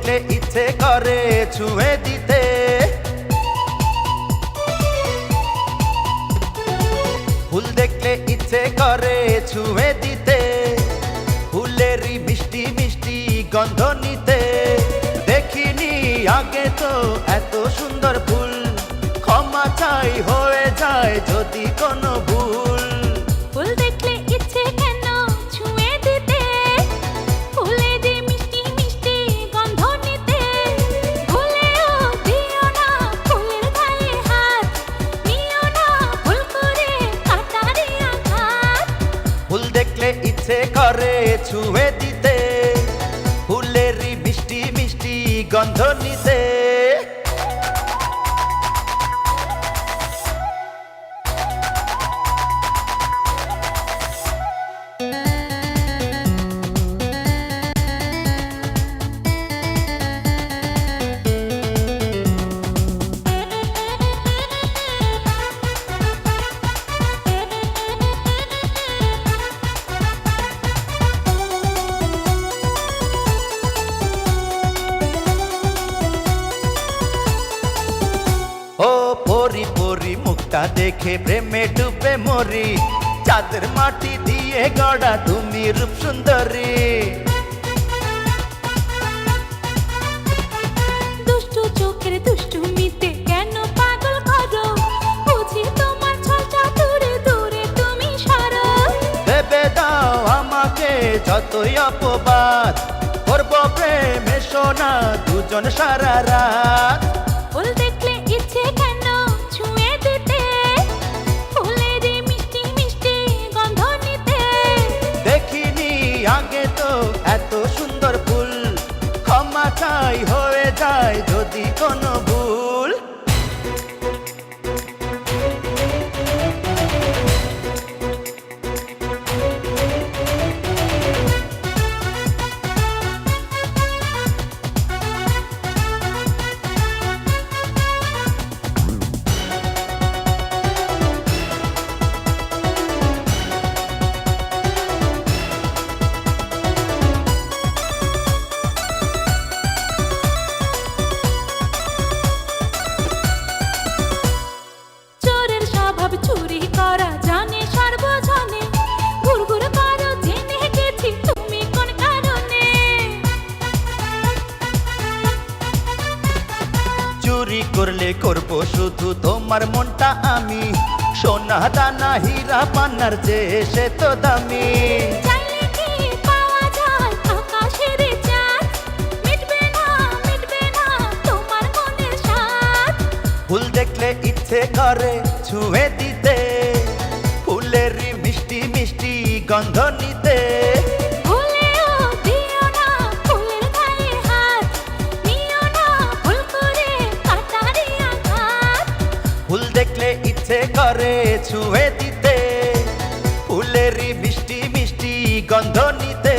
দেখলে ইচ্ছে করে ছুঁয়ে দিতে, ফুল দেখলে ইচ্ছে করে ছুঁয়ে দিতে, ফুলেরই মিষ্টি মিষ্টি গন্ধ নিতে। দেখিনি আগে তো এত সুন্দর ফুল, ক্ষমা চাই হয়ে যায় যদি কোনো ভুল। ফুল দেখলে ইচ্ছে কেন ছুঁয়ে দিতে, ফুলেরই মিষ্টি মিষ্টি গন্ধ নিতে। ভুলেও দিও না ফুলের গায়ে হাত, নিও না ভুল করে কাঁটারি আঘাত। ফুল দেখলে ইচ্ছে করে ছুঁয়ে দিতে, ফুলেরই মিষ্টি মিষ্টি গন্ধ নিতে। ও পরি পরি মুখটা দেখে প্রেমে ডুবে মরি, চাঁদের মাটি দিয়ে গড়া তুমি রূপ সুন্দরী। দুষ্টু চোখের দুষ্টুমিতে কেন পাগল করো, বুঝি তোমার ছল চাতুরে দূরে তুমি সরো। ভেবে দাও আমাকে যতই অপবাদ, করবো প্রেমে সোনা দুজন সারা রাত। ফুল দেখলে ইচ্ছে কেন ছুঁয়ে দিতে, ফুলেরই মিষ্টি মিষ্টি গন্ধ নিতে। দেখিনি আগে তো এত সুন্দর ফুল, ক্ষমা চাই হয়ে যায় যদি কোনো ভুল। চোরের স্বভাব চুরি করা জানে সর্বজনে, ঘুরঘুর করো জেনে গেছি তুমি কোন কারণে। চুরি করলে করবো শুধু তোমার মনটা আমি, সোনা দানা হীরা পান্নার যে সে তো দামি। চাইলে কি পাওয়া যায় আকাশের চাঁদ, মিটবে না তোমার মনের স্বাদ। ফুল দেখলে ইচ্ছে করে ছুঁয়ে দিতে, ফুলেরই মিষ্টি মিষ্টি গন্ধ নিতে। ভুলেও দিও না ফুলের গায়ে হাত, নিও না ভুল করে কাঁটারি আঘাত। ফুল দেখলে ইচ্ছে করে ছুঁয়ে দিতে, ফুলেরই মিষ্টি মিষ্টি গন্ধ নিতে।